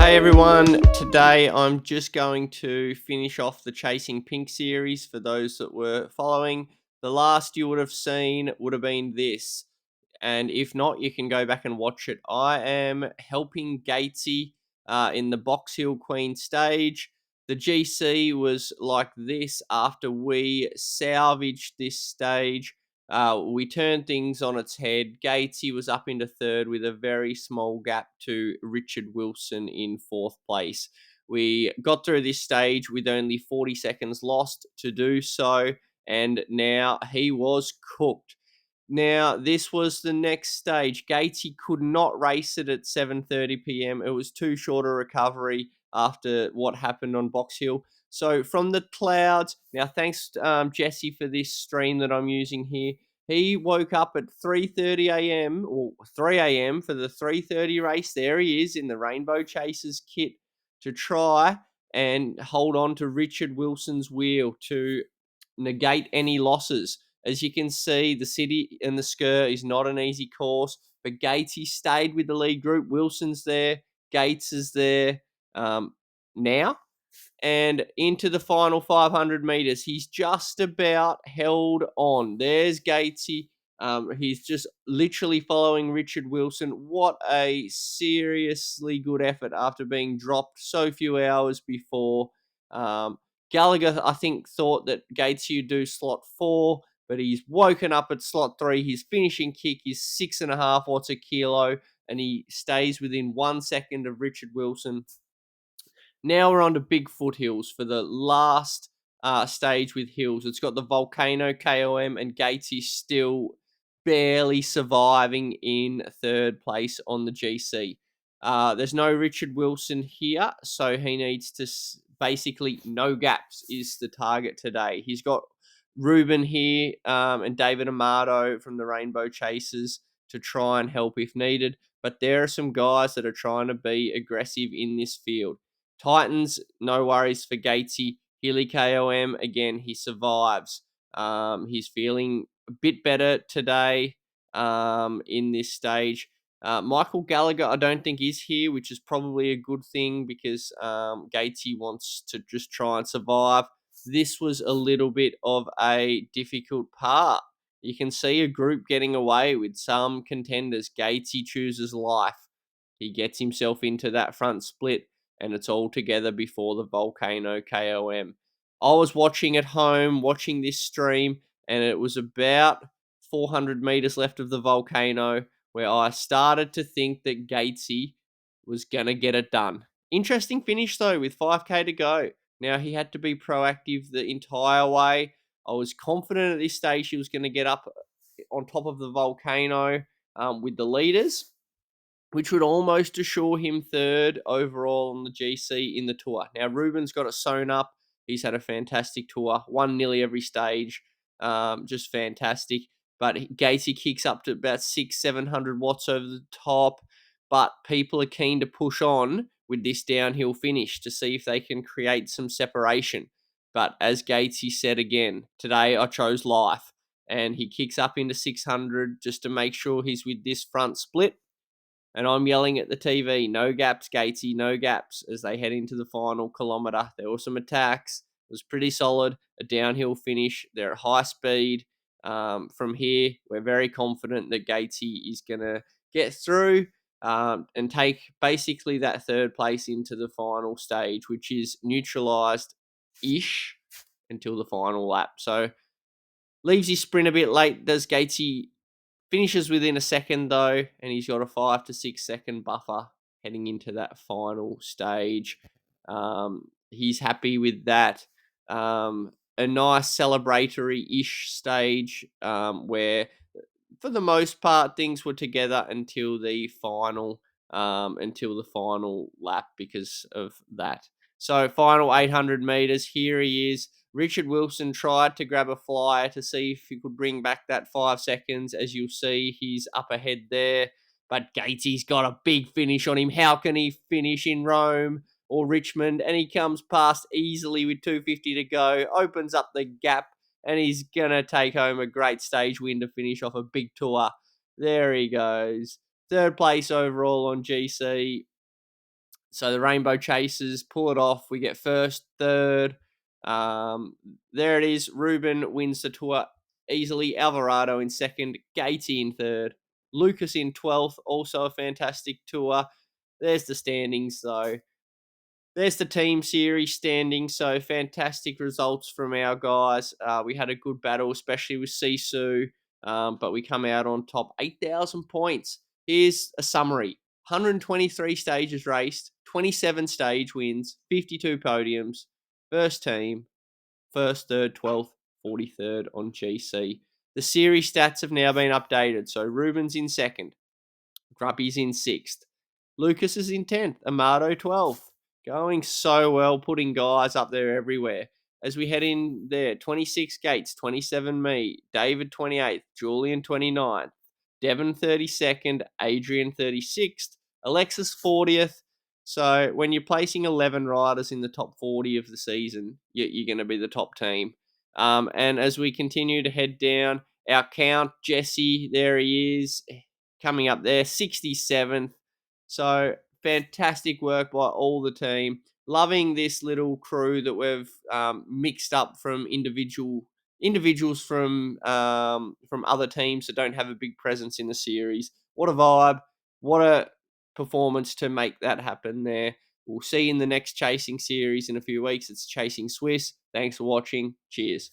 Hey everyone, today I'm just going to finish off the Chasing Pink series for those that were following. The last you would have seen would have been this, and if not, you can go back and watch it. I am helping Gatesy in the Box Hill Queen stage. The GC was like this after we salvaged this stage. We turned things on its head. Gatesy was up into third with a very small gap to Richard Wilson in fourth place. We got through this stage with only 40 seconds lost to do so, and now he was cooked. Now, this was the next stage. Gatesy could not race it at 7:30 p.m. It was too short a recovery after what happened on Box Hill. So from the clouds, now thanks Jesse for this stream that I'm using here. He woke up at 3:30 a.m. or 3 a.m. for the 3:30 race. There he is in the Rainbow Chasers kit to try and hold on to Richard Wilson's wheel to negate any losses. As you can see, the city and the Sker is not an easy course, but Gatesy stayed with the lead group. Wilson's there, Gates is there now, and into the final 500 meters. He's just about held on. There's Gatesy. He's just literally following Richard Wilson. What a seriously good effort after being dropped so few hours before. Gallagher, I think, thought that Gatesy would do slot 4, but he's woken up at slot 3. His finishing kick is 6.5 watts a kilo, and he stays within 1 second of Richard Wilson. Now we're on to Big Foothills for the last stage with hills. It's got the Volcano KOM, and Gatesy still barely surviving in third place on the GC. There's no Richard Wilson here, so he needs to basically no gaps is the target today. He's got Ruben here and David Amato from the Rainbow Chasers to try and help if needed. But there are some guys that are trying to be aggressive in this field. Titans, no worries for Gatesy. Healy KOM, again, he survives. He's feeling a bit better today in this stage. Michael Gallagher, I don't think is here, which is probably a good thing because Gatesy wants to just try and survive. This was a little bit of a difficult part. You can see a group getting away with some contenders. Gatesy chooses life. He gets himself into that front split, and it's all together before the Volcano KOM. I was watching at home, watching this stream, and it was about 400 meters left of the Volcano where I started to think that Gatesy was going to get it done. Interesting finish, though, with 5K to go. Now, he had to be proactive the entire way. I was confident at this stage he was going to get up on top of the Volcano with the leaders, which would almost assure him third overall on the GC in the tour. Now, Ruben's got it sewn up. He's had a fantastic tour, won nearly every stage, just fantastic. But Gatesy kicks up to about 600-700 watts over the top. But people are keen to push on with this downhill finish to see if they can create some separation. But as Gatesy said again, today I chose life. And he kicks up into 600 just to make sure he's with this front split. And I'm yelling at the TV, no gaps, Gatesy, no gaps, as they head into the final kilometre. There were some attacks. It was pretty solid, a downhill finish. They're at high speed. From here, we're very confident that Gatesy is going to get through and take basically that third place into the final stage, which is neutralised-ish until the final lap. So leaves his sprint a bit late. Does Gatesy finishes within a second, though, and he's got a 5 to 6 second buffer heading into that final stage. He's happy with that. A nice celebratory-ish stage where, for the most part, things were together until the final lap because of that. So, final 800 meters. Here he is. Richard Wilson tried to grab a flyer to see if he could bring back that 5 seconds. As you'll see, he's up ahead there. But Gatesy's got a big finish on him. How can he finish in Rome or Richmond? And he comes past easily with 2:50 to go, opens up the gap, and he's going to take home a great stage win to finish off a big tour. There he goes. Third place overall on GC. So the Rainbow Chasers pull it off. We get first, third. There it is. Ruben wins the tour easily. Alvarado in second. Gatesy in third. Lucas in 12th. Also a fantastic tour. There's the standings, though. There's the team series standing. So fantastic results from our guys. We had a good battle, especially with Sisu. But we come out on top. 8,000 points. Here's a summary. 123 stages raced, 27 stage wins, 52 podiums. First team, first, third, 12th, 43rd on GC. The series stats have now been updated. So Ruben's in second. Gruppy's in sixth. Lucas is in 10th. Amato 12th. Going so well, putting guys up there everywhere. As we head in there, 26 Gates, 27 me, David 28th, Julian 29th, Devon 32nd, Adrian 36th, Alexis 40th. So when you're placing 11 riders in the top 40 of the season, you're going to be the top team. And as we continue to head down, our count, Jesse, there he is, coming up there, 67th. So fantastic work by all the team. Loving this little crew that we've mixed up from individuals from other teams that don't have a big presence in the series. What a vibe! What a performance to make that happen there. We'll see you in the next Chasing series in a few weeks. It's Chasing Swiss. Thanks for watching. Cheers.